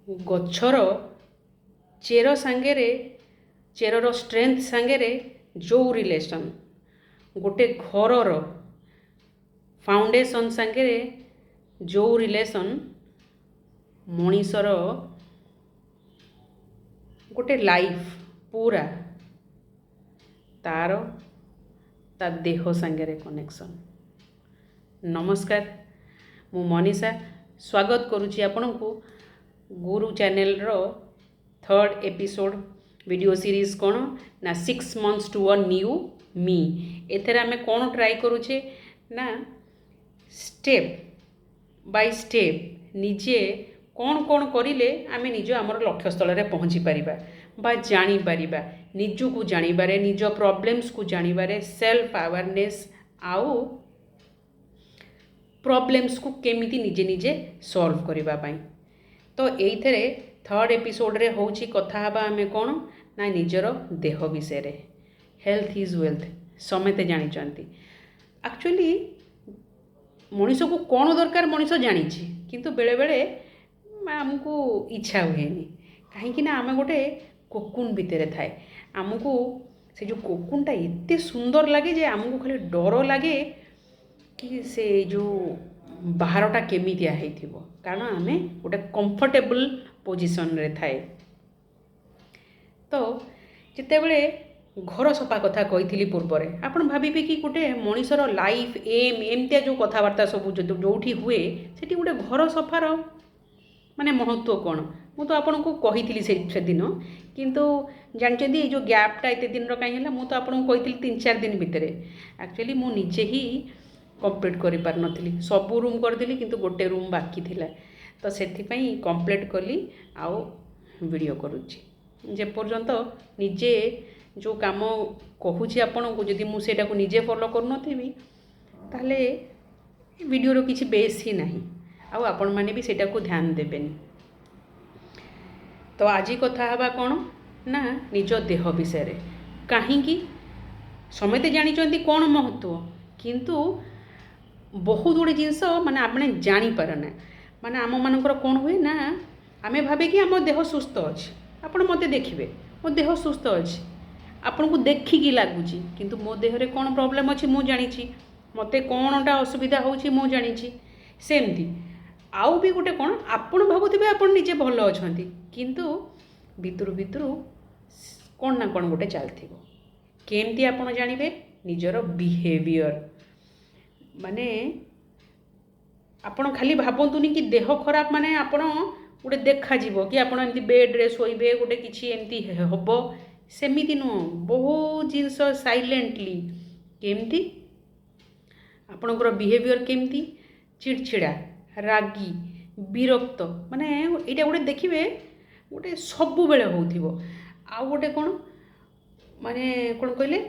ଗଛର ଚେର ସାଙ୍ଗରେ ଚେରର ଷ୍ଟ୍ରେଂଥ ସାଙ୍ଗରେ ଯେଉଁ ରିଲେସନ୍ ଗୋଟେ ଘରର ଫାଉଣ୍ଡେସନ୍ ସାଙ୍ଗରେ ଯେଉଁ ରିଲେସନ୍ ମଣିଷର ଗୋଟେ ଲାଇଫ୍ ପୁରା ତାର ତା ଦେହ ସାଙ୍ଗରେ କନେକ୍ସନ୍। ନମସ୍କାର, ମୁଁ ମନୀଷା ସ୍ୱାଗତ କରୁଛି ଆପଣଙ୍କୁ ଗୁରୁ ଚ୍ୟାନେଲର 3rd ଏପିସୋଡ଼ ଭିଡ଼ିଓ ସିରିଜ୍ କ'ଣ ନା 6 months to a new me। ଏଥିରେ ଆମେ କ'ଣ ଟ୍ରାଏ କରୁଛେ ନା ଷ୍ଟେପ୍ ବାଇ ଷ୍ଟେପ୍ ନିଜେ କ'ଣ କ'ଣ କରିଲେ ଆମେ ନିଜ ଆମର ଲକ୍ଷ୍ୟସ୍ଥଳରେ ପହଞ୍ଚି ପାରିବା ବା ଜାଣିପାରିବା, ନିଜକୁ ଜାଣିବାରେ, ନିଜ ପ୍ରୋବ୍ଲେମ୍ସକୁ ଜାଣିବାରେ, ସେଲ୍ଫ ଆୱାରନେସ୍ ଆଉ ପ୍ରୋବ୍ଲେମ୍ସକୁ କେମିତି ନିଜେ ନିଜେ ସଲ୍ଭ କରିବା ପାଇଁ। ତ ଏଇଥିରେ 3rd ଏପିସୋଡ଼ରେ ହେଉଛି କଥା ହେବା ଆମେ କ'ଣ ନା ନିଜର ଦେହ ବିଷୟରେ। ହେଲ୍ଥ ଇଜ୍ ୱେଲ୍ଥ ସମସ୍ତେ ଜାଣିଛନ୍ତି। ଆକ୍ଚୁଆଲି ମଣିଷକୁ କ'ଣ ଦରକାର ମଣିଷ ଜାଣିଛି, କିନ୍ତୁ ବେଳେବେଳେ ଆମକୁ ଇଚ୍ଛା ହୁଏନି, କାହିଁକିନା ଆମେ ଗୋଟେ କୋକୁନ୍ ଭିତରେ ଥାଏ। ଆମକୁ ସେ ଯେଉଁ କୋକୁନ୍ଟା ଏତେ ସୁନ୍ଦର ଲାଗେ ଯେ ଆମକୁ ଖାଲି ଡର ଲାଗେ କି ସେ ଯେଉଁ ବାହାରଟା କେମିତିଆ ହେଇଥିବ, କାରଣ ଆମେ ଗୋଟେ କମ୍ଫର୍ଟେବଲ୍ ପୋଜିସନ୍ରେ ଥାଏ। ତ ଯେତେବେଳେ ଘର ସଫା କଥା କହିଥିଲି ପୂର୍ବରେ, ଆପଣ ଭାବିବେ କି ଗୋଟେ ମଣିଷର ଲାଇଫ୍ ଏମିତିଆ ଯେଉଁ କଥାବାର୍ତ୍ତା ସବୁ ଯେଉଁଠି ହୁଏ ସେଠି ଗୋଟେ ଘର ସଫାର ମାନେ ମହତ୍ତ୍ୱ କ'ଣ। ମୁଁ ତ ଆପଣଙ୍କୁ କହିଥିଲି ସେଦିନ, କିନ୍ତୁ ଜାଣିଛନ୍ତି ଏଇ ଯେଉଁ ଗ୍ୟାପ୍ଟା ଏତେ ଦିନର କାହିଁ ହେଲା, ମୁଁ ତ ଆପଣଙ୍କୁ କହିଥିଲି 3-4 ଦିନ ଭିତରେ। ଆକ୍ଚୁଆଲି ମୁଁ ନିଜେ ହିଁ କମ୍ପ୍ଲିଟ୍ କରିପାରିନଥିଲି, ସବୁ ରୁମ୍ କରିଦେଲି କିନ୍ତୁ ଗୋଟେ ରୁମ୍ ବାକି ଥିଲା। ତ ସେଥିପାଇଁ କମ୍ପ୍ଲିଟ୍ କଲି ଆଉ ଭିଡ଼ିଓ କରୁଛି। ଯେପର୍ଯ୍ୟନ୍ତ ନିଜେ ଯେଉଁ କାମ କହୁଛି ଆପଣଙ୍କୁ ଯଦି ମୁଁ ସେଇଟାକୁ ନିଜେ ଫଲୋ କରୁନଥିବି ତାହେଲେ ଭିଡ଼ିଓର କିଛି ବେସ୍ ହିଁ ନାହିଁ, ଆଉ ଆପଣମାନେ ବି ସେଇଟାକୁ ଧ୍ୟାନ ଦେବେନି। ତ ଆଜି କଥା ହେବା କ'ଣ ନା ନିଜ ଦେହ ବିଷୟରେ। କାହିଁକି ସମସ୍ତେ ଜାଣିଛନ୍ତି କ'ଣ ମହତ୍ତ୍ୱ, କିନ୍ତୁ ବହୁତ ଗୁଡ଼ିଏ ଜିନିଷ ମାନେ ଆମେ ଜାଣିପାରୁନା। ମାନେ ଆମମାନଙ୍କର କ'ଣ ହୁଏ ନା ଆମେ ଭାବେ କି ଆମ ଦେହ ସୁସ୍ଥ ଅଛି। ଆପଣ ମୋତେ ଦେଖିବେ, ମୋ ଦେହ ସୁସ୍ଥ ଅଛି, ଆପଣଙ୍କୁ ଦେଖିକି ଲାଗୁଛି, କିନ୍ତୁ ମୋ ଦେହରେ କ'ଣ ପ୍ରୋବ୍ଲେମ୍ ଅଛି ମୁଁ ଜାଣିଛି, ମୋତେ କ'ଣଟା ଅସୁବିଧା ହେଉଛି ମୁଁ ଜାଣିଛି। ସେମିତି ଆଉ ବି ଗୋଟେ କ'ଣ, ଆପଣ ଭାବୁଥିବେ ଆପଣ ନିଜେ ଭଲ ଅଛନ୍ତି, କିନ୍ତୁ ଭିତରୁ ଭିତରୁ କ'ଣ ନା କ'ଣ ଗୋଟେ ଚାଲିଥିବ। କେମିତି ଆପଣ ଜାଣିବେ? ନିଜର ବିହେଭିଅର୍। ମାନେ ଆପଣ ଖାଲି ଭାବନ୍ତୁନି କି ଦେହ ଖରାପ ମାନେ ଆପଣ ଗୋଟେ ଦେଖାଯିବ କି ଆପଣ ଏମିତି ବେଡ଼୍ରେ ଶୋଇବେ, ଗୋଟେ କିଛି ଏମିତି ହେବ, ସେମିତି ନୁହଁ। ବହୁତ ଜିନିଷ ସାଇଲେଣ୍ଟଲି କେମିତି ଆପଣଙ୍କର ବିହେଭିଅର୍ କେମିତି ଚିଡ଼ଚିଡ଼ା, ରାଗି, ବିରକ୍ତ, ମାନେ ଏଇଟା ଗୋଟେ ଦେଖିବେ ଗୋଟେ ସବୁବେଳେ ହେଉଥିବ। ଆଉ ଗୋଟେ କ'ଣ ମାନେ କ'ଣ କହିଲେ,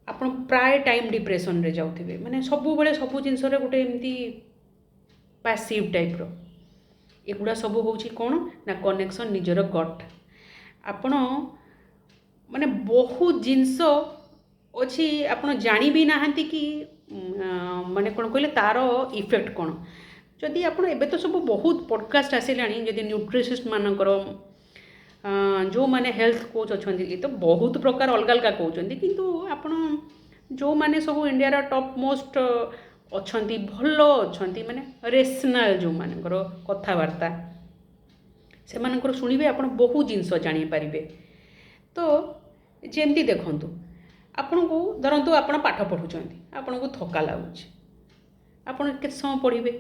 ଆପଣ ପ୍ରାୟ ଟାଇମ୍ ଡିପ୍ରେସନ୍ରେ ଯାଉଥିବେ, ମାନେ ସବୁବେଳେ ସବୁ ଜିନିଷରେ ଗୋଟେ ଏମିତି ପାସିଭ୍ ଟାଇପ୍ର। ଏଗୁଡ଼ା ସବୁ ହେଉଛି କ'ଣ ନା କନେକ୍ସନ୍ ନିଜର ଗଟ୍। ଆପଣ ମାନେ ବହୁତ ଜିନିଷ ଅଛି ଆପଣ ଜାଣି ବି ନାହାନ୍ତି କି ମାନେ କ'ଣ କହିଲେ ତା'ର ଇଫେକ୍ଟ କ'ଣ। ଯଦି ଆପଣ ଏବେ ତ ସବୁ ବହୁତ ପଡ଼କାଷ୍ଟ ଆସିଲାଣି, ଯଦି ନ୍ୟୁଟ୍ରିସିଷ୍ଟମାନଙ୍କର ଯେଉଁମାନେ ହେଲ୍ଥ କୋଚ୍ ଅଛନ୍ତି, ଏ ତ ବହୁତ ପ୍ରକାର ଅଲଗା ଅଲଗା କହୁଛନ୍ତି, କିନ୍ତୁ ଆପଣ ଯେଉଁମାନେ ସବୁ ଇଣ୍ଡିଆର ଟପ୍ ମୋଷ୍ଟ ଅଛନ୍ତି, ଭଲ ଅଛନ୍ତି, ମାନେ ରେସନାଲ୍ ଯେଉଁମାନଙ୍କର କଥାବାର୍ତ୍ତା, ସେମାନଙ୍କର ଶୁଣିବେ ଆପଣ ବହୁତ ଜିନିଷ ଜାଣିପାରିବେ। ତ ଯେମିତି ଦେଖନ୍ତୁ, ଆପଣଙ୍କୁ ଧରନ୍ତୁ ଆପଣ ପାଠ ପଢ଼ୁଛନ୍ତି, ଆପଣଙ୍କୁ ଥକା ଲାଗୁଛି, ଆପଣ କେତେ ସମୟ ପଢ଼ିବେ?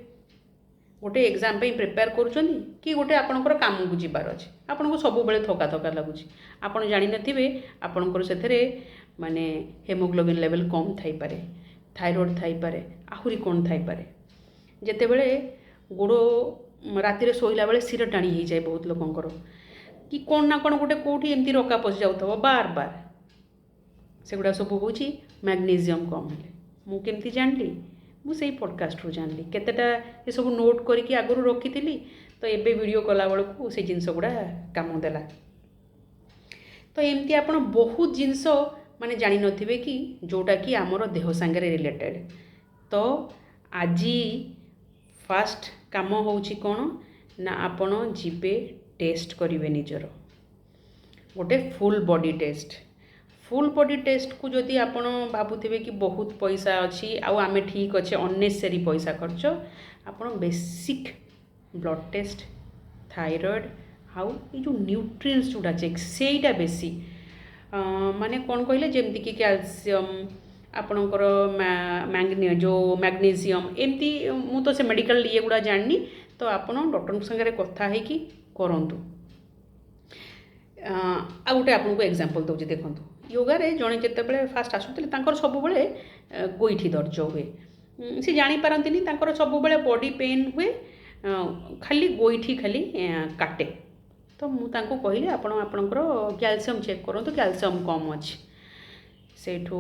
ଗୋଟେ ଏକ୍ଜାମ୍ ପାଇଁ ପ୍ରିପେୟାର କରୁଛନ୍ତି କି ଗୋଟେ ଆପଣଙ୍କର କାମକୁ ଯିବାର ଅଛି, ଆପଣଙ୍କୁ ସବୁବେଳେ ଥକା ଥକା ଲାଗୁଛି, ଆପଣ ଜାଣିନଥିବେ ଆପଣଙ୍କର ସେଥିରେ ମାନେ ହେମୋଗ୍ଲୋବିନ୍ ଲେଭେଲ୍ କମ୍ ଥାଇପାରେ, ଥାଇରଏଡ଼୍ ଥାଇପାରେ, ଆହୁରି କ'ଣ ଥାଇପାରେ। ଯେତେବେଳେ ଗୋଡ଼ ରାତିରେ ଶୋଇଲା ବେଳେ ଶିର ଟାଣି ହେଇଯାଏ ବହୁତ ଲୋକଙ୍କର, କି କ'ଣ ନା କ'ଣ ଗୋଟେ କେଉଁଠି ଏମିତି ରକା ପଶିଯାଉଥିବ ବାର ବାର, ସେଗୁଡ଼ା ସବୁ ହେଉଛି ମ୍ୟାଗ୍ନେସିୟମ୍ କମ୍ ହେଲେ। ମୁଁ କେମିତି ଜାଣିଲି? ମୁଁ ସେଇ ପଡ଼କାଷ୍ଟରୁ ଜାଣିଲି। କେତେଟା ଏସବୁ ନୋଟ୍ କରିକି ଆଗରୁ ରଖିଥିଲି, ତ ଏବେ ଭିଡ଼ିଓ କଲାବେଳକୁ ସେ ଜିନିଷ ଗୁଡ଼ା କାମ ଦେଲା। ତ ଏମିତି ଆପଣ ବହୁତ ଜିନିଷ ମାନେ ଜାଣିନଥିବେ କି ଯେଉଁଟାକି ଆମର ଦେହ ସାଙ୍ଗରେ ରିଲେଟେଡ଼୍। ତ ଆଜି ଫାର୍ଷ୍ଟ କାମ ହେଉଛି କ'ଣ ନା ଆପଣ ଯିବେ टेस्ट करेंगे निजर गोटे फुल बॉडी टेस्ट को जदि आपण भावुवे कि बहुत पैसा अच्छी आम ठीक अच्छे अननेसेसरी पैसा खर्च आपण बेसिक ब्लड टेस्ट थायराइड आउ ये जो न्यूट्रिएंट्स जोड़ा चेक सेटा बेसी माने कौन कहले जमती कि कैल्शियम आपणकर मैग्नीशियम एमती मु तो से मेडिकल ये गुड़ा जाननी तो आपण डॉक्टर संगे कथा है कि करंतु आ गोटे आपको एग्जांपल दूसरी देखो योगा रे जड़े जिते फास्ट आसुले सब गोईठी दर्ज हुए सी जापारती सब बॉडी पेन हुए खाली गोईठी खाली काटे तो मुझे कहली आपणकर कैल्शियम चेक करूँ कैल्शियम कम अच्छी सेठू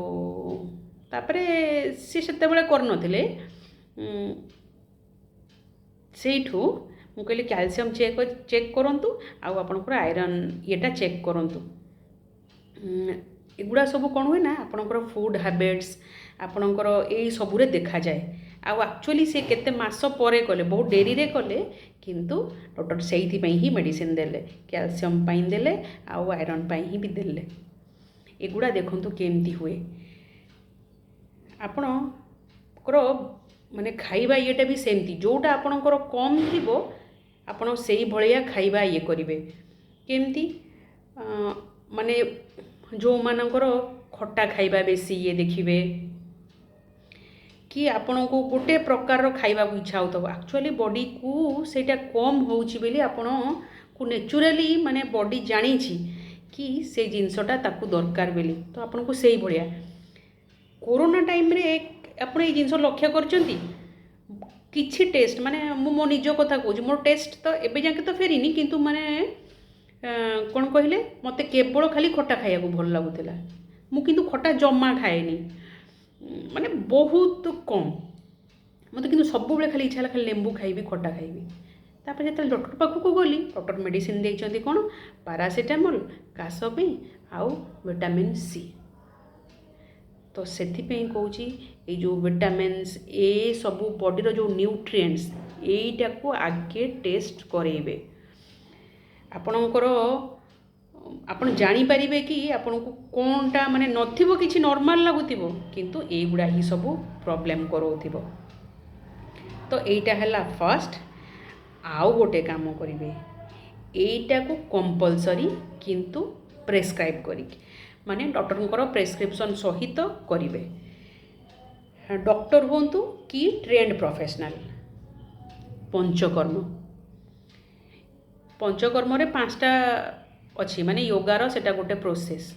तापरे सी से करनथिले सेठू मु कहली कैल्शियम चेक करंतु आउ आपणकर आयरन येटा चेक करंतु एगुड़ा सब कौन हुए ना आपणकर फूड हैबिट्स आपणकर यही सबुरे देखा जाए आउ एक्चुअली से केते मास परे कले बहुत डेरी रे कले किंतु डॉक्टर से ही मेडिसिन देले कैल्शियम पाई देले आउ आयरन पाई ही भी देले एगुड़ा देखंतु केमती हुए आपणकर माने खाइबा येटा भी सेमती जोटा आपणकर कम थिबो आपण सेही भलिया खाइबा ये करिवे केमती माने जो मानकर खट्टा खाइबा बेसी ये देखिए कि आपण को गोटे प्रकार खाइबा को इच्छा होता एक्चुअली बॉडी को सेटा कम होउची बेली आपण को नेचुरली माने बॉडी जानी कि से जिनसटा ताकू दरकार बेली तो आपण को सेही भलिया कोरोना टाइम रे आपण ए जिनस लक्ष्य करचंती किछि टेस्ट माने मो निज कथा कहूँ मोर टेस्ट तो एबे जाके तो फेरिनी किंतु माने कौन कहले मते केवल खाली खट्टा खाया को भल लगुला मु किंतु खट्टा जमा खाएनी माने बहुत कम मत कि सब खाली इच्छा खाली लेंबू खाइबी खट्टा खाइबी तापर जो डॉक्टर पाखक गली डॉक्टर मेडिसिन देइछंती कोन पैरासिटामोल काश पे आउ विटामिन सी तो सेथिपई कहूँ ये जो विटामिन्स ए सबू बॉडीर जो न्यूट्रिएंट्स यहीटा को आगे टेस्ट करेबे आपणकर आपण जानीपारे कि आपण को कौनटा माने नथिबो किछि नॉर्मल लागुथिबो किंतु ए गुडा ही सब प्रॉब्लम करोथिबो तो एटा हला फर्स्ट आउ गोटे काम करिवे एटा को कंपलसरी किंतु प्रेस्क्राइब करी माने डॉक्टर प्रेस्क्रिप्शन सहित करिवे डॉक्टर होंतु कि ट्रेंड प्रोफेशनल पंचकर्म रे 5टा अच्छी माने योगार सेटा गोटे प्रोसेस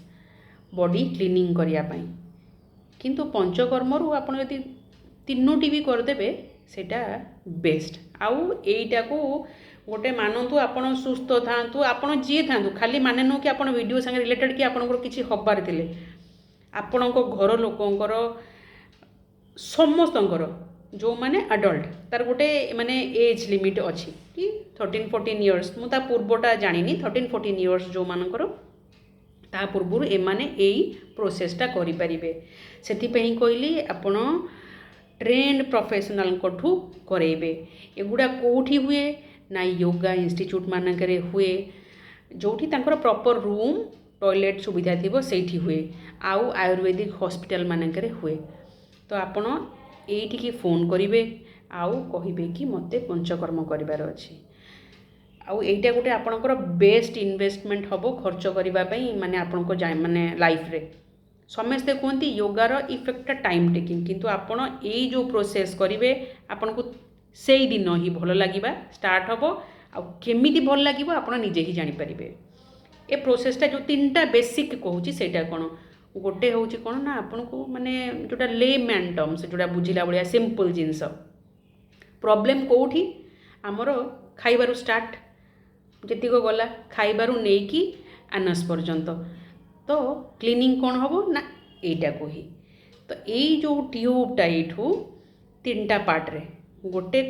बॉडी क्लीनिंग करिया पाई किंतु पंचकर्म रु आपण यदि 3टी भी करदेबे सेटा बेस्ट आउ एटा को गोटे मानतु आपण सुस्थ थांतु आपण जी थांतु खाली माने नु कि आपण वीडियो संगे रिलेटेड कि आपनकर किछि हबार थिले आपणको घर लोकंकर समस्तंकर जो माने अडल्ट तार गोटे माने एज लिमिट अच्छी कि 13-14 इयर्स मुझा पूर्वटा जानी 13-14 इयर्स जो मानकर ता पूर्व एमाने एई प्रोसेसटा करि परिबे सेथिपई कहली आपण ट्रेंड प्रोफेशनल कोठू करेबे एगुडा कोठी हुए ना योगा इंस्टीट्यूट मानकरे हुए जोठी तांकर प्रॉपर रूम टॉयलेट सुविधा थिबो सेठी हुए आउ आयुर्वेदिक हॉस्पिटल मानकरे हुए तो आपण एइठी फोन करिवे आउ कहिबे कि मते पंचकर्म करिवार अछि आउ एइटा गोटे आपणकर बेस्ट इन्वेस्टमेंट हबो खर्च करिबा पई माने आपणको माने लाइफ रे समस्ते कहती योगार इफेक्ट टाइम टेकिंग किंतु आपण एई जो प्रोसेस करिवे आपणको सेई दिन ही भल लागिबा स्टार्ट हबो आ केमिति भल लागिबो आपण निजे ही जानि परिबे ए प्रोसेसटा जो 3टा बेसिक कहूची सेटा कोन गोटे होची कोन ना आपनको माने जोटा लेमैन टर्म्स जोटा बुझिला बलिया सिंपल जिंस प्रॉब्लम कोठी हमरो खाइबारु स्टार्ट जति को गला खाइबारु नै कि आनस पर्यंत तो क्लीनिंग कौन हम ना एटा को ही तो यही जो ट्यूबटा यू 3टा पार्ट रे गोटे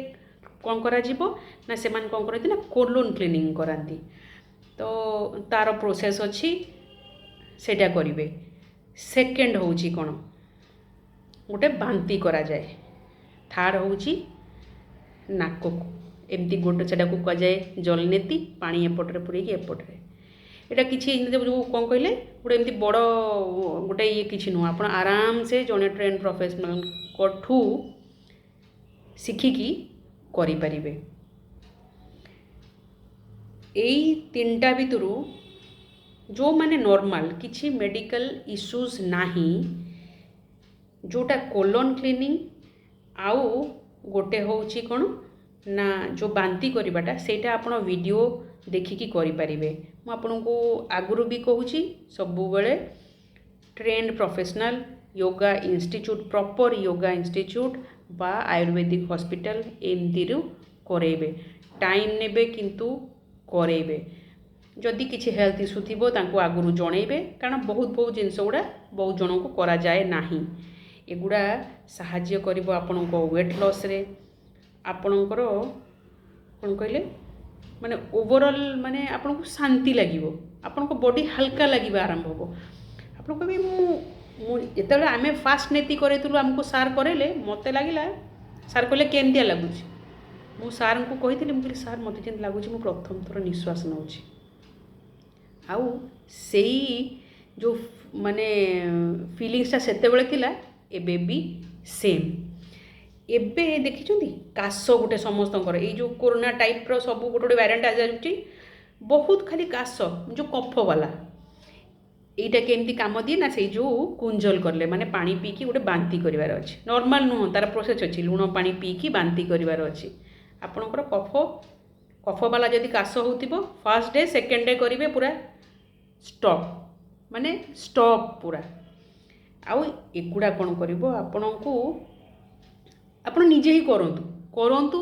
कौन करा जीवो ना से मान कौन करती ना कोलोन क्लीनिंग कराती तो तार प्रोसेस अच्छी सेटा करिवे सेकेंड होची कौन गोटे बांती करा जाए थर्ड होची नाक को एमती गोटे से कहुए जलनेती पानी एपटे पूरेक एपटे एटा किसी जो कौन कहले गोटे एमती बड़ गोटे ये किसी नुह आप आराम से जड़े ट्रेन प्रोफेशनल ठू शिखिकी करें। यही तीनटा भितर जो माने नॉर्मल किसी मेडिकल इश्यूज नाही जोटा कोलन क्लीनिंग आउ गोटे होची कौन ना जो बांती करवाटा सेटा आपण वीडियो देखिकी करें। मुझे आगुरी भी कहूँ सबु बेले trend professional yoga institute proper yoga institute बा आयुर्वेदिक हॉस्पिटल एमती करेबे टाइम नेबे किंतु करेबे जदि किसी हेल्थ इश्यू थी आगुरी जनइबे कारण बहुत जिनस गुड़ा बहुत जन को करा जाए नाही एगुड़ा साहाय्य करिबो आपनको वेट लॉस रे आपणकर कौन कहले माने ओवरऑल माने आपनको शांति लगिवो आपनको बॉडी हल्का लगिबा आरंभ हो आपन कहबे मु जेतेबेले आमे फास्ट नेति करेतलु हमको सार करेले मते लागिला सार कहले केमतिया लागुची मु सार को कहितली मु कहली सार मते जेन लागुची मु प्रथम थोर निश्वास नउची आउ सेई जो माने फीलिंग्सटा सेतेबेले थिला एबे भी सेम एबे देखिछंती काश गोटे समस्तंकर ये जो कोरोना टाइप रो सब गोटे गोटे वेरिएंट आ जाउची बहुत खाली काश जो कफ वाला एटा केमती काम दिए ना से जो कुंजल करले माने पानी पीकी गोटे बांती करिवार अछि नॉर्मल नुह तार प्रोसेस अछि लुण पानी पीकी बांती करिवार अछि आपणकर कफ वाला जदि काश होतिबो फर्स्ट डे सेकंड डे करिवे पूरा स्टॉप माने स्टॉप पूरा आउ एगुड़ा कौन करिवो आपणको आपण निजे ही करंतु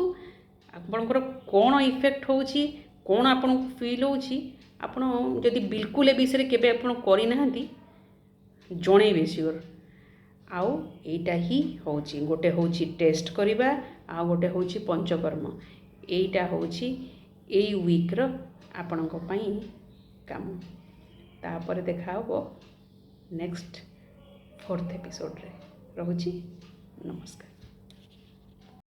आपणकर कौन इफेक्ट होउची कौन आपन फील होउची आपण जदि बिल्कुल ए विषय केबे आपण करि नाहंती जणेबे श्योर आउ एटा ही होउची गोटे होउची टेस्ट करिबा आ गोटे होउची पंचकर्म एटा होउची एई वीक रो आपणक पई काम तापर देखा हो नेक्स्ट 4th एपिसोड रे रहूची नमस्कार।